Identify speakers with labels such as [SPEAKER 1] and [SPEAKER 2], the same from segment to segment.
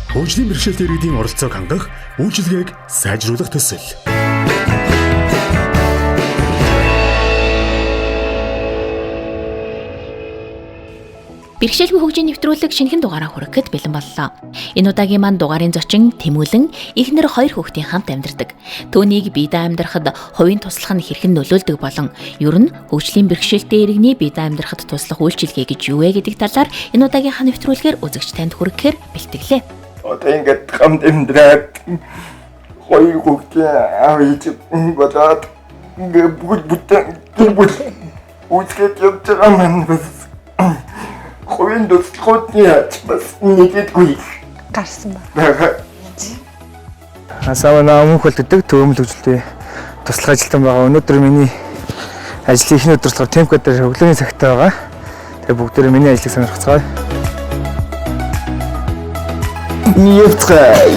[SPEAKER 1] Хөгжлийн бэрхшээлтэй иргэдийн оролцоог хангах, үйлчилгээг сайжруулах төсөл.
[SPEAKER 2] Бэрхшээлгүй хөгжийн нэвтрүүлэг шинэхэн дугаараа хүрэхэд бэлэн боллоо. Энэ удаагийн маань дугаарын зочин Тэмүүлэн эхнэр 2 хүүхдийн хамт амьдардаг. Түүнийг биедээ амьдрахад хувийн туслах нь хэрхэн нөлөөлдөг болон ер нь хөгжлийн бэрхшээлтэй иргэний биедээ амьдрахад туслах үйлчилгээ гэж юу вэ гэдэг талаар энэ удаагийнхаа нэвтрүүлгээр үзэгч танд хүрэхээр бэлтгэлээ.
[SPEAKER 3] Одоо ингээд хамт амьдраад 2 хүүхдийн аав ээж болоод ингээд бүгд үүсгэж явж байгаа маань хувийн туслахуудын бас нэгдэггүй
[SPEAKER 4] гарсан байна.
[SPEAKER 5] Асаа намайг хөлддөг төвөмөл хөгжилтэй туслах ажилтан байгаа. Өнөөдөр миний ажлын ихний өдөр болохоор темп дээр өглөөний цагтаа байгаа. Тэгээ бүгдээрээ миний ажлыг сонирхцгаая. Ньевцгай.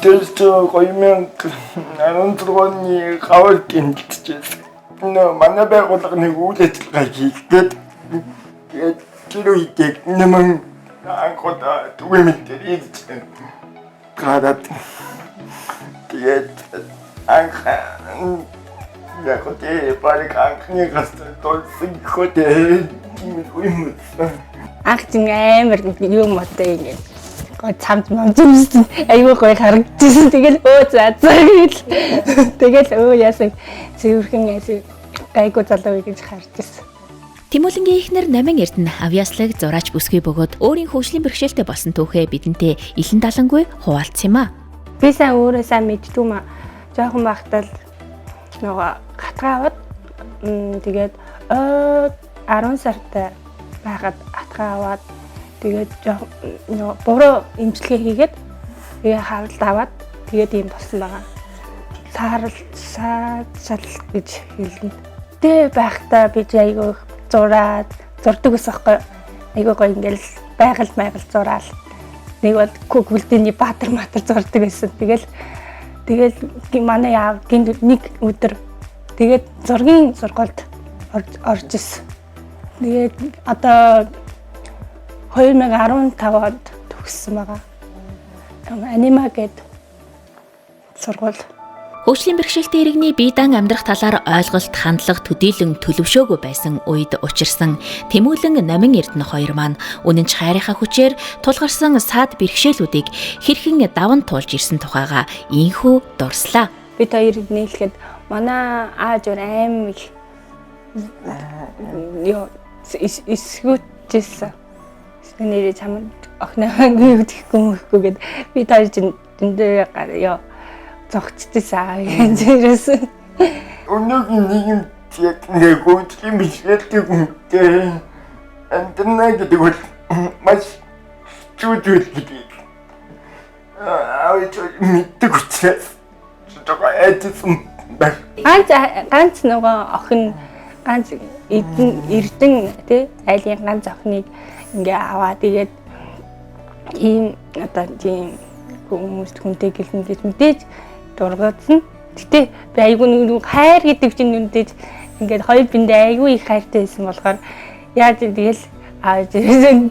[SPEAKER 3] Тэрч гоёмын 14-ны хавар гинтчихсэн. Манай байгууллагын үйл ажиллагаа хийгээд тэр үедээ нэмэн анхудаа түгээмэлтэй ийдсэн. Гадаад тэгээд яг хөтэ барик анхны гастр толсын хөтэ юм.
[SPEAKER 4] Анх чинь амар юм өтэй ингээд цамд мамжсэн аюу гой харагдчихсэн. Тэгэл за тэгэл яасан зөвхөн гайгүй залуу гэж харж ирсэн.
[SPEAKER 2] Тэмүүлэнгийн эхнэр Намин Эрдэнэ авьяаслаг зураач бүсгүй бөгөөд өөрийн хөгжлийн бэрхшээлтэй болсон түүхээ бидэнтэй илэн далангүй хуваалцсан юм а.
[SPEAKER 4] Би сайн өөрөө сайн мэддэг юм а. Жохон багтал нөгөө хатгаа аваад тэгээд 10 сартай байгаад хатгаа аваад тэгээд нөгөө буруу имчилгээ хийгээд тэгээ хавралт аваад тэгээд юм болсон байгаа. Саарл гэж хэлнэ. Тэ байхдаа би айгүй зурдаг ус ахгүй. Айгүй гоё ингээл байгаль зураал. Нэг бол Гүлдэний Баатар зурдаг байсан. Тэгэл манай яав гинт нэг өдөр тэгээд зургийн сургуульд орж ирсэн. Тэгээд одоо 2015 онд төгссөн байгаа. Анима гэдэг сургууль.
[SPEAKER 2] Хөгжлийн бэрхшээлтэй иргэний бие даан амьдрах талаар ойлголт, хандлага, төдийлөн төлөвшөөгүй байсан үед учирсан Тэмүүлэн Намин Эрдэнэ хоёр маань үнэн ч хайрынхаа хүчээр тулгарсан саад бэрхшээлүүдийг хэрхэн даван туулж ирсэн тухайга ийхүү дурслаа.
[SPEAKER 4] Бид хоёр нийлэхэд манай ааж аим их эсгүүжсэн. Нэрээ чамд охиноо гэхгүй гээд би таар дэндээ зогцчихсан гэж.
[SPEAKER 3] Өнөөгийн нийгэм яг нэг хөгжлийн бэрхшээлтэй хүнтэй амьдрна гэдэг бол маш чөлөөт гэдэг. Авч мэддэг учраас жоо эдсэн баг.
[SPEAKER 4] Ганц нөгөө охин ганц эрдэн тий айлын ганц охиныг ингээ аваа тэгээд ийм одоо тийм хүмүүст хүнтэй гэлнэ гэж мэдээж дургуутсан. Гэтэ би айгүй нэг хайр гэдэг чинь үнэндээ ингээд хоёр биндээ айгүй их хайртай байсан болохоор яаж тэгэл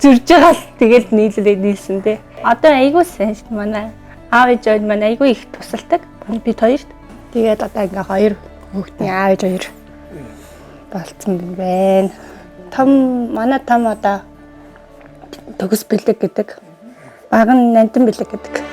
[SPEAKER 4] зурж байгаа л тэгэл нийлсэн тий. Одоо айгүй сайн шүү манай аав ээж маань айгүй их тусалдаг. Бид хоёрт тэгээд одоо ингээ хоёр хүүхдийн аав ээж хоёр болцсон байна. Манай том одоо төгс бэлэг гэдэг. Баг нь нантан бэлэг гэдэг.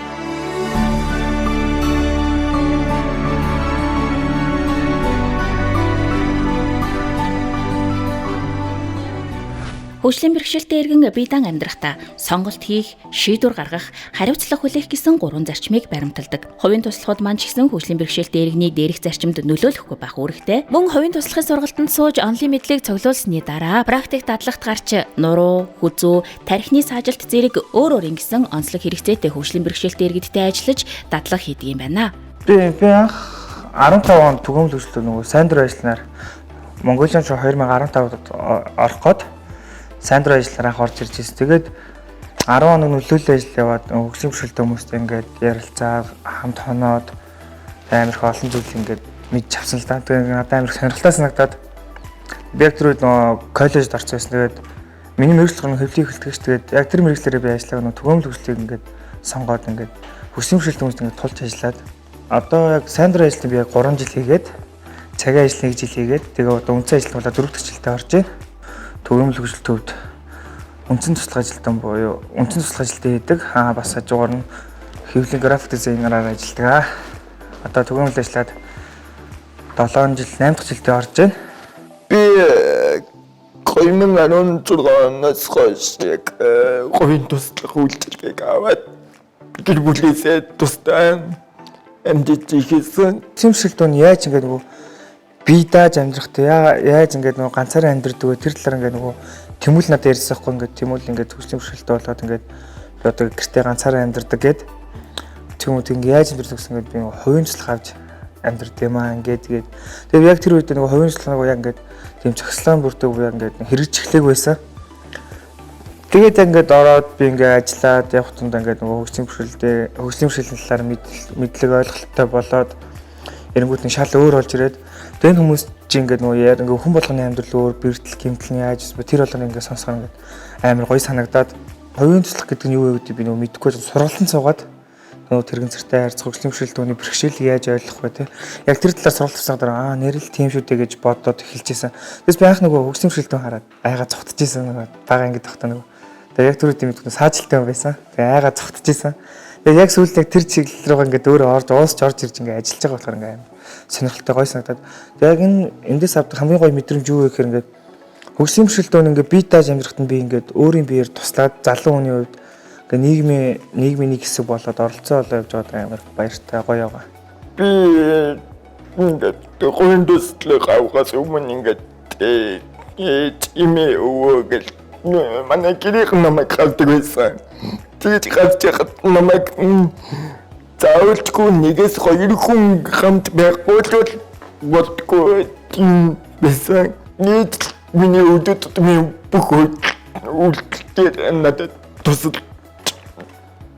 [SPEAKER 2] Хөгжлийн бэрхшээлтэй иргэн бие даан амьдрахдаа сонголт хийх, шийдвэр гаргах, хариуцлага хүлээх гэсэн 3 зарчмыг баримталдаг. Хувийн туслахуд маань ч гэсэн хөгжлийн бэрхшээлтэй иргэний дээрх зарчимд нөлөөлөхгүй байх үүрэгтэй. Мөн хувийн туслахын сургалтанд сууж онлын мэдлэг цуглуулсны дараа практик дадлагт гарч нуруу, хүзүү, тархины саажилт зэрэг өөр ингэсэн онцлог хэрэгцээтэй хөгжлийн бэрхшээлтэй иргэдтэй ажиллаж дадлага хийдэг юм байна.
[SPEAKER 5] Би анх 15 онд төгөөмөл хөгжлөө нөгөө сайн дур ажилланаар Монголын 2015 онд орох гээд сайн дурын ажиллаар анх орж ирж байсан. Тэгээд 10 хоног нөлөөлөл ажил яваад хөгжлийн бэрхшээлтэй хүмүүстэй ингээд ярилцаа, хамт хоноод амар их олон зүйл ингээд мэдж авсан л да. Тэгээд надад амар их сонирхолтой санагдаад би яг тэр үед нөгөө коллежид орсон байсан. Тэгээд миний мэргэжил гоо хөвлийг эхэлтгэж тэгээд яг тэр мэргэжлэрээ би ажиллагаа нөгөө төгөөмөл хөгжлийг ингээд сонгоод ингээд хөгжлийн бэрхшээлтэй хүмүүст ингээд тулж ажиллаад одоо яг сайн дурын ажлыг би яг 3 жил хийгээд цагийн ажил 1 жил хийгээд тэгээ одоо үндсэн ажил болоо 4 дахь жилдээ орж байна. Төгөөмөл хөгжил төвд үндсэн туслах ажилтан буюу үндсэн туслах ажилтаа хийдэг. Бас хажуугаар нь хэвлэлийн график дизайнераар ажилладаг. Одоо төгөөмөл ажиллаад 7 жил 8 дахь жилдээ орж байна.
[SPEAKER 3] Би 2016-наас хойш яг говийн туслах үйлчилгээг аваад гэр бүлээсээ тусдаа амьд хийсэн.
[SPEAKER 5] Тэмшил дүүн яаж ингэ нөгөө бие дааж амьдрахтай яаж ингэ нөгөө ганцаараа амьдрдаг вэ? Тэр талаар ингэ нөгөө Тэмүүл надад ярьсан хгүй ингэ Тэмүүл ингэ хөгжлийн бэрхшээлтэй болоод ингэ би одоо гэртээ ганцаараа амьдрдаг гэд Тэмүүд ингэ яаж амьдрдаг гэсэн ингэ би хувийн туслах авч амьдрд юм аа ингээд тэгээд тэгээд яг тэр үед нөгөө хувийн туслах яг ингэ тийм цогцлон бүрдэг буюу ингэ хэрэгж эхлэх байсан. Тэгээд ингээд ороод би ингээ ажиллаад явах тунд ингээд нөгөө хөгжлийн бэрхшээлийн талаар мэдлэг ойлголттой болоод эренгүүт нь шал өөр болж ирээд тэгээд энэ хүмүүс чи ингээд нөгөө яар ингээ хүн болгоны амьдрал өөр бэртэл гэмтэл яаж тэр болгоно ингээ сонсгоо ингээд амар гоё санагдаад хувийн туслах гэдэг нь юу вэ гэдэг би нөгөө мэдэхгүй сургалтын суугаад нөгөө тэрэгэн зэртэй харьц хөгжлийн бэрхшээлтөний бэрхшээл яаж ойлгох вэ те яг тэр талаар сургалт авсан дараа нэрэл тийм шүү дээ гэж бодоод эхэлжсэн. Тэгээс би анх нөгөө хөгжлийн бэрхшээлтөө хараад айгаа цогтчихсэн нөгөө бага ангид тогтоо нөгөө тэгээ яг түрүү тийм саажилттай байсан. Тэгээ айгаа цогтчихсэн. Тэгээ яг сүүлд яг тэр чиглэл рүү ингээд өөрөө уусч орж ирж ингээд ажиллаж байгаа болохоор ингээд амар сонирхолтой гоё санагдаад. Тэгээ яг эндээс авдаг хамгийн гоё мэдрэмж юу вэ гэхээр ингээд хөгжлийн бэрхшээлтөө ингээд бие дааж амьдрахад нь би ингээд өөрийн биеэр туслаад залуу хүний хувьд ингээд нийгмийн нэг хэсэг болоод оролцоо болоо явж байгаа амар баяртай гоё яваа.
[SPEAKER 3] Би ингээд говийн туслах авахаас өмнө ингээд имээ өгөөл манай гэрийнх намайг хавдаг байсан. Тэгээд хавж яхад намайг заавалчгүй нэгээс хоёр хүн хамт байхгүй л болтгүй тийм байсан. Нийт миний өдөрт минь бүх үйлдэлээр надад тусал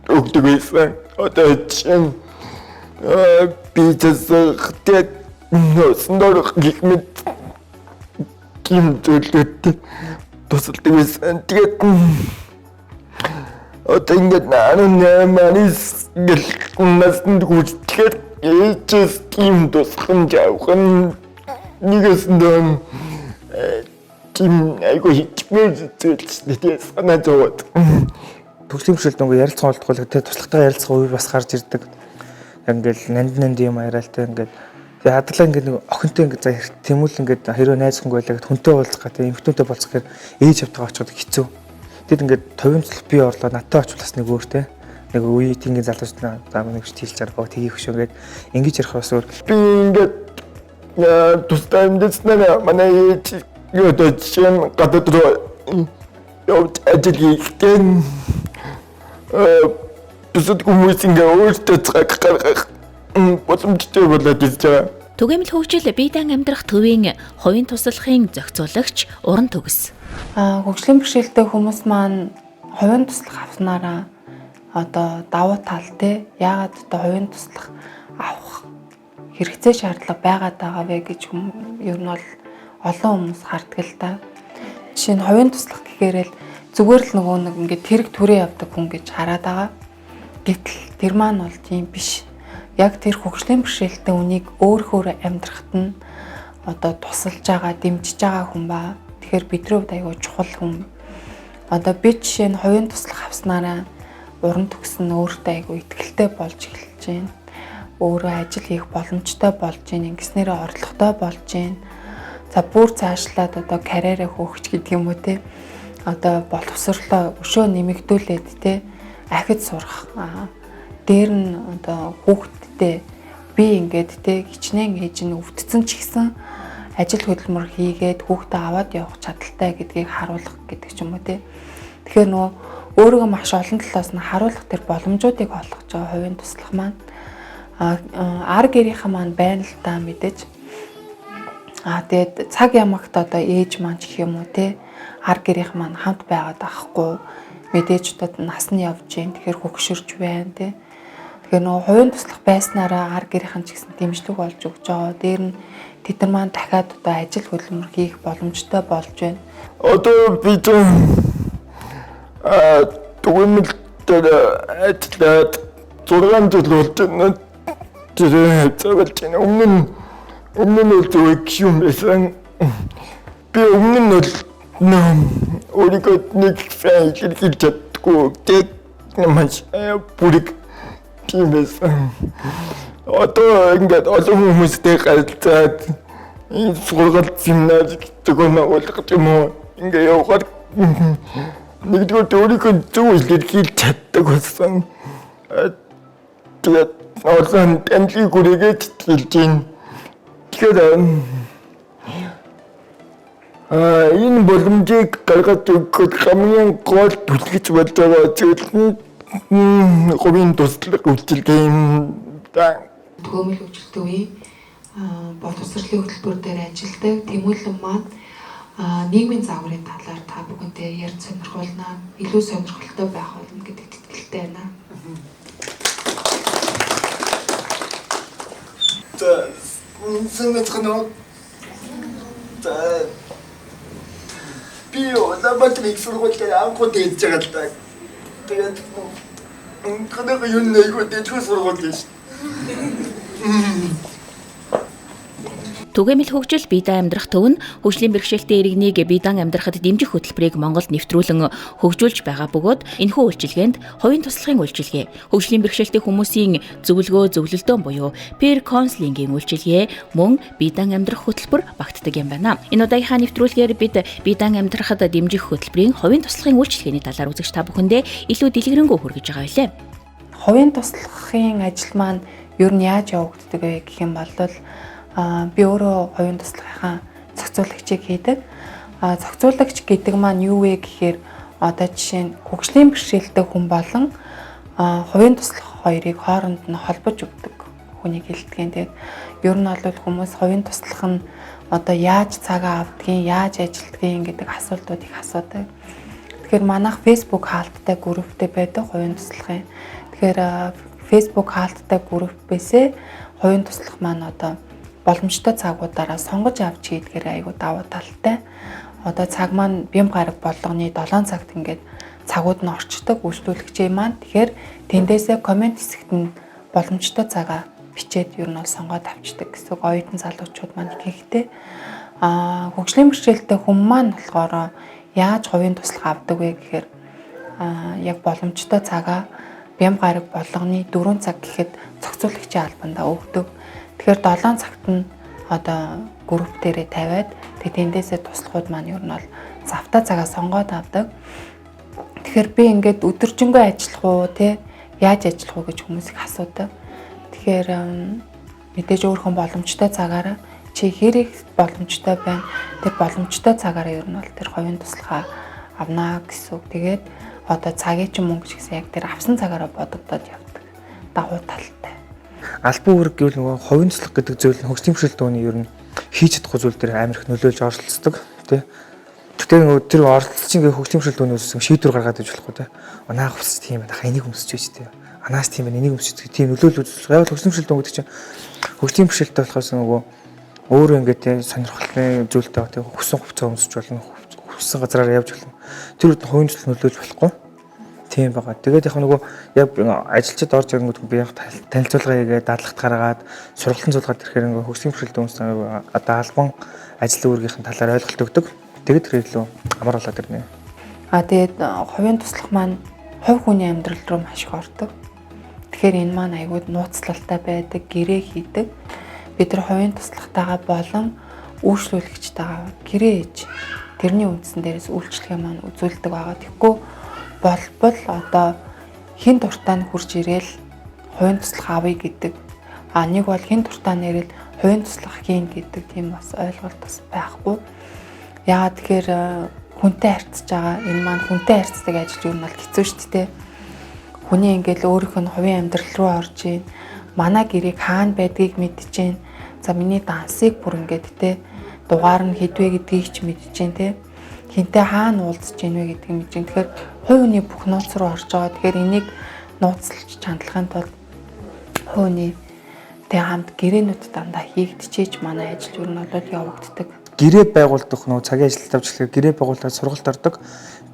[SPEAKER 3] өгдөг байсан. Одоо чинь би засах тэгээд нөөсөөр гихмэд ким зүйлүүд тусалдаг байсан. Тэгээд одоо ингээд 18-аас насанд хүрчихэд ээжээс тийм тусгамж авах нь нэгээс дан тийм айгүй хичмээр зүйлчтэй санаа зовоод
[SPEAKER 5] хөгжлийн бэрхшээлт нөгөө ярилцсан болтгол тэгээд туслагтай ярилцсан үе бас гарч ирдэг. Яг ингээд нанд юм яриалтай ингээд тэгээд хадлаа ингээд нэг охинтой ингээд за Тэмүүл ингээд хэрвээ найз хүн байлаа гэд хүнтэй уулзах гэдэг эмхтөнтэй болцох гэхээр ээж автгаа очиход хэцүү. Тэгэд ингээд товын туслах би орлоо надтай очих бас нэг өөртэй нэг үе тингийн залуучууд зам нэг хэлж чаргаа тгийх хөшөөгээд ингэж ярих бас өөр.
[SPEAKER 3] Би ингээд тустай амьдснаа манай ээж ёдоо чинь гадаад руу явж ажил хийхдээ бусад хүмүүс ингээ өөртөө цаг гаргах боломжтой болоод ирж байгаа.
[SPEAKER 2] Түгээмэл хөгжил бие даан амьдрах төвийн хувийн туслахын зохицуулагч Уран Төгс.
[SPEAKER 6] Хөгжлийн бэрхшээлтэй хүмүүс маань хувийн туслах авснараа одоо давуу тал те яагаад одоо хувийн туслах авах хэрэгцээ шаардлага байгаад байгаа вэ гэж ер нь бол олон хүмүүс харддаг л та. Жишээ нь хувийн туслах гэхээрэл зүгээр л нөгөө нэг ингээд тэрэг төрөө явдаг хүн гэж хараад байгаа. Гэтэл тэр маань бол тийм биш. Яг тэр хөгжлийн бэрхшээлтэй үнийг өөрөөр амьдрахад нь одоо тусалж байгаа, дэмжиж байгаа хүн ба. Тэгэхээр бидний хувьд аягүй чухал хүн. Одоо би жишээ нь хувийн туслах авснараа Уран Төгс нь өөртөө аягүй ихтэй болж эхэлж байна. Өөрөө ажил хийх боломжтой болж байна. Ингэснээрээ орлоготой болж байна. За бүр цаашлаад одоо карьераа хөөгч гэдэг юм уу те. Одоо боловсролоо өшөө нэмэгдүүлээд те ахиж сурах. Дээр нь одоо хүүхдтэй би ингээд те хичнээн ээж нь өвдсөн ч гэсэн ажил хөдөлмөр хийгээд хүүхдээ аваад явах чадaltaй гэдгийг харуулах гэдэг ч юм уу те. Тэгэхээр нөгөө өөрийгөө маш олон талаас нь харуулах тэр боломжуудыг олгож байгаа хувийн туслах маань ар гэрийнхэн маань байна л та мэдээж. Тэгээд цаг ямагт одоо ээж маань ч гэх юм уу те ар гэрийнх маань хамт байгаад байхгүй. Мэдээж удаад нас нь явж гин тэгэхээр хөгшөрч байна тий. Тэгэхээр нөгөө хувийн туслах байснараа ар гэрийнхэн ч гэсэн дэмжлэг болж өгч байгаа. Дээр нь тэд нар маань дахиад одоо ажил хөдөлмөр хийх боломжтой болж байна.
[SPEAKER 3] Одоо би түгэмэлтээр ажиллаад 6 жил болж байна. Тэр зөвлөж байна. Өмнө нь зөв юм байсан. Би өмнө нь өөрийгөө нэг сайн хэлж чаддгүй тэг маш бүрэг тийм байсан. Одоо ингээд олон хүмүүстэй харилцаад энэ сургалт семинар төгөөмө болгох юм уу? Ингээ явахад нэгдүгээр өөрийгөө зөв хэлж чаддаг болсон. Тэгээд олон амжилт хүрээгээд хэлж байна. Тэгэхээр энэ боломжийг гаргаж өгөх хамгийн гол түлхэж болж байгаа зүйл нь хувийн туслах үйлчилгээ юм да.
[SPEAKER 6] Төгөөмөл хөгжилтэй үе боловсролын хөтөлбөр дээр ажилладаг Тэмүүлэн маань нийгмийн загварын талаар та бүхэнтэй ярьж сонирхуулнаа. Илүү сонирхолтой байх болно гэдэгт итгэлтэй байна.
[SPEAKER 3] Би одоо их сургуультай анхуд хийж байгаа л да. Тэгээд канаага юу нэг үдэж сургууль гэж.
[SPEAKER 2] Түгээмэл хөгжил бие даан амьдрах төв нь хөгжлийн бэрхшээлтэй иргэнийг бие даан амьдрахад дэмжих хөтөлбөрийг Монголд нэвтрүүлэн хөгжүүлж байгаа бөгөөд энэхүү үйлчилгээнд хувийн туслахын үйлчилгээ, хөгжлийн бэрхшээлтэй хүмүүсийн зөвлөлтөө буюу peer counseling-ийн үйлчилгээ мөн бие даан амьдрах хөтөлбөр багтдаг юм байна. Энэ удаагийнхаа нэвтрүүлгээр бид бие даан амьдрахад дэмжих хөтөлбөрийн хувийн туслахын үйлчилгээний талаар үзэгч та бүхэндээ илүү дэлгэрэнгүй хүргэж байгаа билээ.
[SPEAKER 6] Хувийн туслахын ажил маань ер нь яаж явагддаг вэ гэх юм бол би өөрөө хувийн туслахынхаа зохицуулагчийг хийдэг. Зохицуулагч гэдэг маань юу вэ гэхээр одоо жишээ нь хөгжлийн бэрхшээлтэй хүн болон хувийн туслах хоёрыг хооронд нь холбож өгдөг хүнийг хэлдэг. Тэгээд ер нь бол хүмүүс хувийн туслах нь одоо яаж цагаа авдгийг, яаж ажилтгийг гэдэг асуултуудыг асуудаг. Тэгэхээр манайх Facebook хаалттай групптэй байдаг хувийн туслахын. Тэгэхээр Facebook хаалттай группээсээ хувийн туслах маань одоо боломжтой цагуудаараа сонгож авч хийдгээр айгуу давуу талтай. Одоо цаг маань бям гараг болгоны 7 цагт ингээд цагууд нь орчдөг үйлчлүүлэгчийн маань. Тэгэхээр тэндээсээ комент хэсэгт нь боломжтой цагаа бичээд ер нь бол сонгоод авчдаг гэсэн оюутан залуучууд маань ихэнхдээ хөгжлийн бэрхшээлтэй хүн маань болохоор яаж хувийн туслах авдаг вэ гэхээр яг боломжтой цагаа бям гараг болгоны 4 цаг гэхэд зохицуулагчийн албандаа өгдөг. Тэгэхээр 7 цагт нь одоо групп дээрээ тавиад тэндээсээ туслахууд маань ер нь бол завтаа цагаа сонгоод авдаг. Тэгэхээр би ингээд өдөржингөө ажиллах уу те яаж ажиллах уу гэж хүмүүс их асуудаг. Тэгэхээр мэдээж өөрхөн боломжтой цагаараа чи хэрэг боломжтой байна. Тэр боломжтой цагаараа ер нь бол тэр хувийн туслахаа авнаа гэсэн үг. Тэгээд одоо цагийн ч мөнгө ч гэсэн яг тэр авсан цагаараа бодогдоод явдаг. Давуу талтай.
[SPEAKER 5] Албан үүрэг гэвэл нөгөө хувийн туслах гэдэг зүйл нь хөгжлийн бэрхшээлтэй хүний ер нь хийж чадахгүй зүйл дээр амар их нөлөөлж оролцдог тий. Тэгтээ нөгөө тэр оролцож ингээ хөгжлийн бэрхшээлтэй хүний үссэн шийдвэр гаргаад иж болохгүй тий. Анаах хүсч тийм байна. Энийг өмсөж байж тий. Анаас тийм байна. Энийг өмсөж тийм нөлөөлөл үзүүлж байгаа. Яг хөгжлийн бэрхшээлтэй гэдэг чинь хөгжлийн бэрхшээлтэй болохоос нөгөө өөрөө ингээ тий сонирхолтой зүйлтэй тий хүссэн хувцас өмсөж болно. Хүссэн газараар явж болно. Тэр үед хувийн туслах нөлөөлж болохгүй. Тийм байгаа. Тэгээд яг нөгөө яг ажилчид орж ирэнгүүт би яг танилцуулга хийгээд дадлахт гаргаад сургалтын цулгаад ирэхээр ингээ хөгжлийн бэрхшээлтэй хүмүүс одоо албан ажлын үүргийнхэн талаар ойлголт өгдөг. Тэгээд тэр илүү амар болоод ирнэ.
[SPEAKER 6] Тэгээд хувийн туслах маань хувь хүний амьдрал руу маш их ордог. Тэгэхээр энэ маань аягүй нууцлалтай байдаг, гэрээ хийдэг. Бид нар хувийн туслахтайгаа болон үйлчлүүлэгчтэйгээ гэрээ хийж тэрний үндсэн дээрээс үйлчлэгээ маань үзүүлдэг байгаа. Тэгэхгүй болбол одоо хин дуртай нь хурж ирээл хувийн туслах авъя гэдэг. Нэг бол хин дуртай нэрэл хувийн туслах хийн гэдэг тийм бас ойлголт бас байхгүй. Яагаад тэгэхээр хүнтэй харьцаж байгаа энэ маань хүнтэй харьцдаг ажил юу нь бол хэцүү шүү дээ. Хүний ингээл өөрийнх нь хувийн амьдрал руу орж ийн. Манай гэрийг хаана байдгийг мэдчихээн. За миний дансыг бүр ингээд те дугаар нь хэдвэ гэдгийг ч мэдчихээн те. хинтээ хаана уулзж ийн вэ гэдгийг мэдэж байна. Тэгэхээр хувь хүний бүх нууц руу орж байгаа. Тэгэхээр энийг нууцлж чандлахын тулд хувь нийтэй хамт гэрээнүүд дандаа хийгдчихэж манай ажил ер нь болоод явагддаг.
[SPEAKER 5] Гэрээ байгуулдаг нөгөө цагийн ажилд авч хэлэхээр гэрээ байгуулаад сургалт ордог.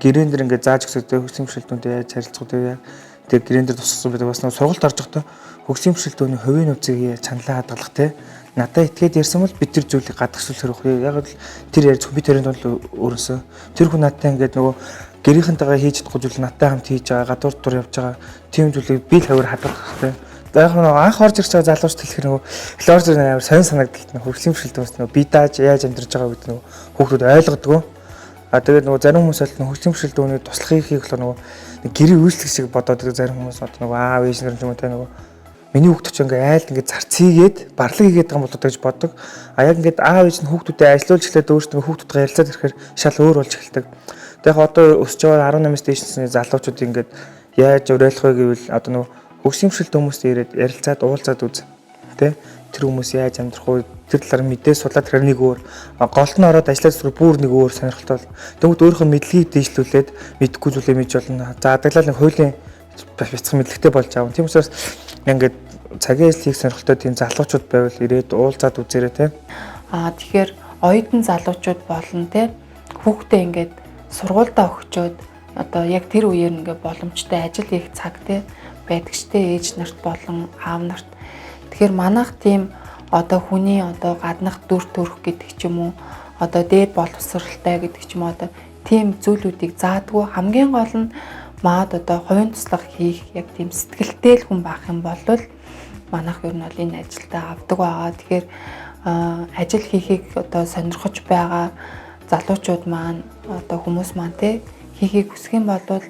[SPEAKER 5] Гэрээн дээр ингээд зааж өгсөдөө хөгжлийн бэрхшээлтүүнтэй яаж харилцах вэ? Тэгээ гэрээн дээр туссан байдаг. Бас нөгөө сургалт орж байхдаа хөгжлийн бэрхшээлтүүний хувийн нууцыг чандлаа хадгалах те. Надад итгээд ярьсан бол бид тэр зүйлийг гадагшуулах хэрэгтэй. Яг л тэр ярьж би тэрийн тул өөрөөсөө тэр хүн надтай ингээд нөгөө гэрийнхэнтэйгээ хийж чадахгүй зүйл надтай хамт хийж байгаа, гадуур тур явж байгаа тийм зүйлийг би л хавар хадгалах хэрэгтэй. Яг нөгөө анх орж ирж байгаа залуучд хэлэхээр нөгөө флорж амар сонь санагдaltaй хөгжлийн бэрхшээлтүүнээс нөгөө би дааж яаж амьдарч байгаа гэдэг нөгөө хүүхдүүд ойлгодгоо. Тэгээд нөгөө зарим хүмүүс бол хөгжлийн бэрхшээлтүүний туслахыг болохоор нөгөө гэрээ үйлчлэг шиг бодоод зарим хүмүүс одоо нөгөө аав ээж нар юм уу те нөгөө миний хүүхдүүд ч ингээ айлд ингээ зарцгийгээд барлаг хийгээд байгаа юм болоо гэж боддог. А яг ингээд аав ээж нь хүүхдүүдэд ажиллуулж эхлээд өөрсдөө хүүхдүүдтэй ярилцаад ирэхээр шал өөр болж эхэлдэг. Тэгээд одоо өсөж байгаа 18-аас дээшний залуучууд ингээд яаж уриалах вэ гэвэл одоо нөгөө хөгжлийн бэрхшээлтэй хүмүүстэй ирээд ярилцаад уулзаад үз. Тэ тэр хүмүүс яаж амьдрах вэ? Тэр талаар мэдээ сулаад тэр нэг өөр голд нь ороод ажиллаж зүр бүр нэг өөр сонирхолтой бол. Тэгвэл өөрийнхөө мэдлэгийг дэвшлүүлээд мэдхгүй зүйлээ мэдж болно. За адаглал нэг хуулийн бяцхан мэдлэгтэй болж аав. Тийм учраас ингээд цагийн ажлыг сонирхолтой тийм залуучууд байвал ирээд уулзаад үзээрэй те.
[SPEAKER 6] Тэгэхээр оюутан залуучууд болно те. Хүүхдээ ингээд сургуультай өгчөөд одоо яг тэр үеэр ингээд боломжтой ажил хийх цаг те байдаг штэ ээж нарт болон аав нарт. Тэгэхээр манайх тийм одоо хүний одоо гаднах дүр төрх гэдэг ч юм уу одоо дээд боловсралтай гэдэг ч юм уу одоо тийм зүйлүүдийг заадгүй хамгийн гол нь маад одоо хувийн туслах хийх яг тийм сэтгэлтэй л хүн байх юм бол манайх ер нь бол энэ ажилдаа авдаг байгаа. Тэгэхээр ажил хийхийг одоо сонирхож байгаа залуучууд маань одоо хүмүүс маань те хийхийг хүсэх юм бол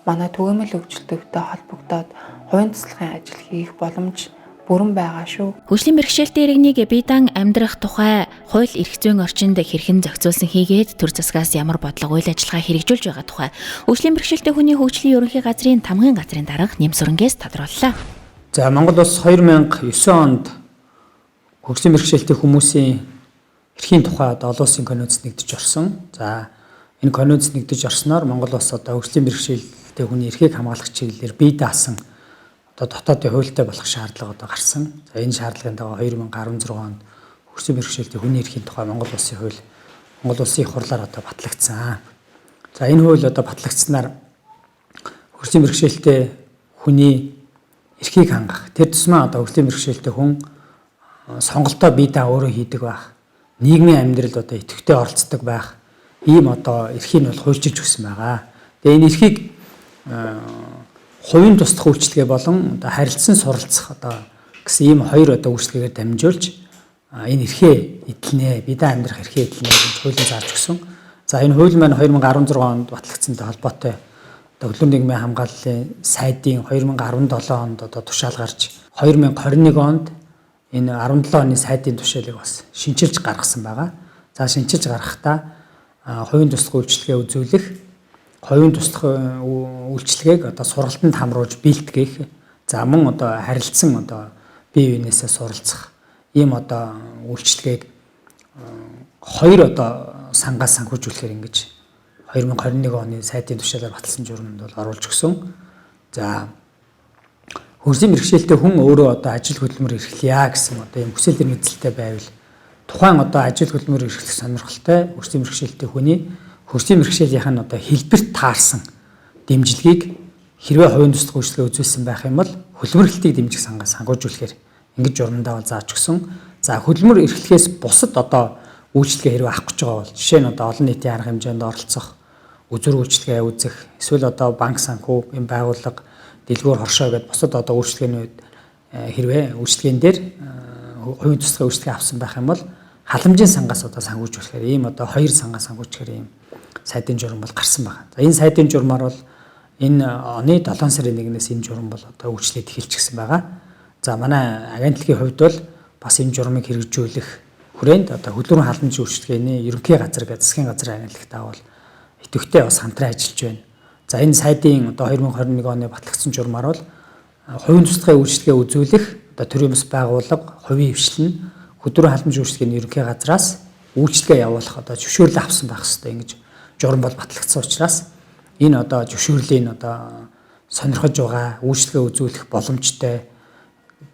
[SPEAKER 6] манай төгөөмөл хөгжилтөвтэй холбогдоод хувийн туслахын ажил хийх боломж бүрэн байгаа шүү.
[SPEAKER 2] Хөгжлийн бэрхшээлтэй иргэнийг биедан амьдрах тухай хууль эрх зүйн орчинд хэрхэн зохицуулсан хийгээд төр засгаас ямар бодлого үйл ажиллагаа хэрэгжүүлж байгаа тухай хөгжлийн бэрхшээлтэй хүний хөгжлийн ерөнхий газрын тамгын газрын дарга Нямсүрэнгээс тодрууллаа.
[SPEAKER 7] За Монгол улс 2009 онд хөгжлийн бэрхшээлтэй хүмүүсийн эрхийн тухай олон улсын конвенц нэгдэж орсон. За энэ конвенц нэгдэж орсноор Монгол улс одоо хөгжлийн бэрхшээлтэй хүний эрхийг хамгаалах чиглэлээр бие даасан одоо дотоодын хуультай болох шаардлага одоо гарсан. За энэ шаардлагын дагуу 2016 онд хөгжлийн бэрхшээлтэй хүний эрхийн тухай Монгол улсын хууль Монгол улсын их хурлаар одоо батлагдсан. За энэ хууль одоо батлагдсанаар хөгжлийн бэрхшээлтэй хүний эрхийг хангах тэр тусмаа одоо хөгжлийн бэрхшээлтэй хүн сонголтоо бие даа өөрөө хийдэг байх. Нийгмийн амьдралд одоо идэвхтэй оролцдог байх. Ийм одоо эрхийг нь бол хуульчилж өгсөн байгаа. Тэгээ энэ эрхийг хувийн туслах үйлчилгээ болон одоо харилцан суралцах одоо гэсэн ийм хоёр одоо үйлчилгээгээр дамжуулж энэ эрхээ эдлэнэ, бие даа амьдрах эрхээ эдлэнэ гэж хуулийн зааж өгсөн. За энэ хууль маань 2016 онд батлагдсантай холбоотой одоо хөдөлгөөний нийгмийн хамгааллын сайдын 2017 онд одоо тушаал гарч 2021 онд энэ 17 оны сайдын тушаалыг бас шинчилж гаргасан байгаа. За шинчилж гаргахдаа хувийн туслах үйлчилгээ үзүүлэх, хувийн туслах үйлчилгээг одоо сургалтанд хамруулж бэлтгэх, за мөн одоо харилцсан одоо бие биенээсээ суралцах ийм одоо үйлчилгээг хоёр одоо сангаас санхүүжүүлэхээр ингэж 2021 оны сайдын тушаалаар баталсан журманд бол оруулж өгсөн. За хөгжлийн бэрхшээлтэй хүн өөрөө одоо ажил хөдөлмөр эрхлэе гэсэн одоо юм хүсэл эрмэлзэлтэй байвал тухайн одоо ажил хөдөлмөр эрхлэх сонирхолтой хөгжлийн бэрхшээлтэй хүний хөгжлийн бэрхшээлийнх нь одоо хэлбэрт таарсан дэмжлэгийг хэрвээ хувийн туслах үйлчилгээ үзүүлсэн байх юм бол хөдөлмөр эрхлэлтийг дэмжих сангаас санхүүжүүлэхээр ингэж журмандаа бол зааж өгсөн. За хөдөлмөр эрхлэхээс бусад одоо үйлчилгээ хэрвээ авах гэж байгаа бол жишээ нь одоо олон нийтийн арга хэмжээнд оролцох, үзүр үйлчилгээ үзэх, эсвэл одоо банк санхүү, юм байгууллага, дэлгүүр хоршоо гэдээ бусад одоо үйлчилгээний үед хэрвээ үйлчилгэээн дээр хувийн туслахын үйлчилгээ авсан байх юм бол халамжийн сангаас одоо санхүүжүүлэхээр ийм одоо хоёр сангаас санхүүжүүлэхээр ийм сайдын журам бол гарсан байна. За энэ сайдын журмаар бол энэ оны 7 сарын 1-ээс энэ журам бол одоо үйлчлээд эхэлчихсэн байгаа. За манай агентлагийн хувьд бол бас энэ журмыг хэрэгжүүлэх хүрээнд одоо хөдөлмөрийн халамжийн үйлчилгээний ерөнхий газар гэдэг засгийн газрын агентлагтаа бол идэвхтэй бас хамтран ажиллаж байна. За энэ сайдын одоо 2021 оны батлагдсан журмаар бол хувийн туслахын үйлчилгээ үзүүлэх одоо төрийн бас байгууллага, хувийн хвшлэн, хөдөлмөрийн халамжийн үйлчилгээний ерөнхий газраас үйлчилгээ явуулах одоо зөвшөөрлөө авсан байх хэрэгтэй ингэж журам бол батлагдсан учраас энэ одоо зөвшөөрлийн одоо сонирхож байгаа үйлчлэгээ үзүүлэх боломжтой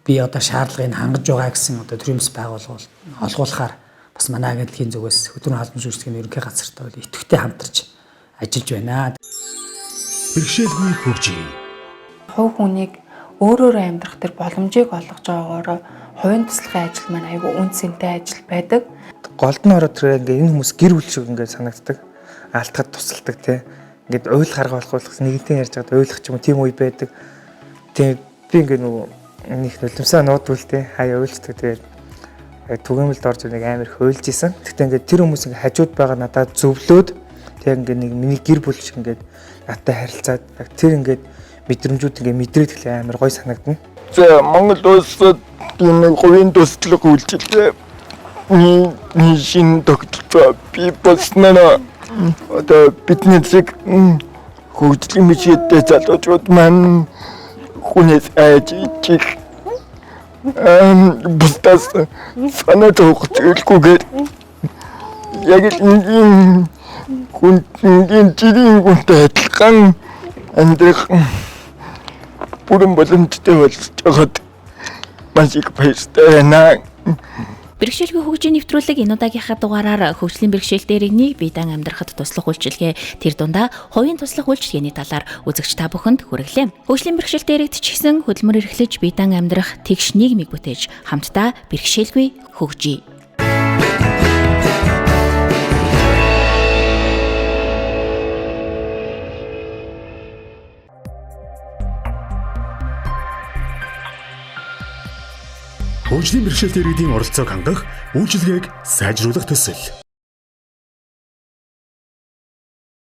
[SPEAKER 7] би одоо шаардлагыг хангаж байгаа гэсэн одоо төрөмс байгуулгууд олгуулахаар бас манай агентлагийн зүгээс хөдөлмөрийн хаалт үйлчлэгийн ерөнхий газартай бол идэвхтэй хамтарч ажиллаж байна.
[SPEAKER 1] Бэрхшээлгүй хөгжий.
[SPEAKER 6] Хувь хүнийг өөрөөр амьдрах тэр боломжийг олгож байгаагаар хувийн туслахын ажил маань айгүй үнцэнтэй ажил байдаг.
[SPEAKER 5] Голдон ороод тэр ингээ энэ хүмүүс гэр бүл шиг ингээ санагддаг. Алтгад тусалдаг тий. Ингээд уйл харга болохоос нэгэнтээ ярьж байгаад ойлгох ч юм уу тийм үе байдаг. Тийм би ингээ нөгөө нэг нулимсаа нуудвал тий хаяа уйлцдаг тэгээд түгээмэлд орж нэг амар хөөлж исэн. Тэгтээ ингээ тэр хүмүүс ингээ хажууд байгаа надад зөвлөөд тэг ингээ нэг миний гэр бүл шиг ингээ надтай харилцаад яг тэр ингээ мэдрэмжүүд ингээ мэдрээд хэлээ амар гой санагдана.
[SPEAKER 3] За Монгол улсад энэ хувийн туслах үйлчилгээ шинэ тогтолцоо бий болсноо одоо бидний шиг хөгжлийн мэдлэгтэй залуучууд маань хүнээс айж чих бустас санаа зовх зүйлгүйгээр яг энэ хүн жирийн хүнтэй адилхан амьдрах бүрэн боломжтой болж байгаад маш их баяртай байна.
[SPEAKER 2] Бэрхшээлгүй хөгжийн нэвтрүүлэг энэ удаагийнхаа дугаараар хөгжлийн бэрхшээлтэй иргэнийг бие даан амьдрахад туслах үйлчилгээ тэр дундаа хувийн туслах үйлчилгээний талаар үзэгч та бүхэнд хүргэлээ. Хөгжлийн бэрхшээлтэй иргэд ч гэсэн хөдөлмөр эрхлэж бие даан амьдрах тэгш нийгмийг бүтээж хамтдаа бэрхшээлгүй хөгжий.
[SPEAKER 1] Хөгжлийн бэрхшээлтэй иргэдийн оролцоог хангах, үйлчилгээг сайжруулах төсөл.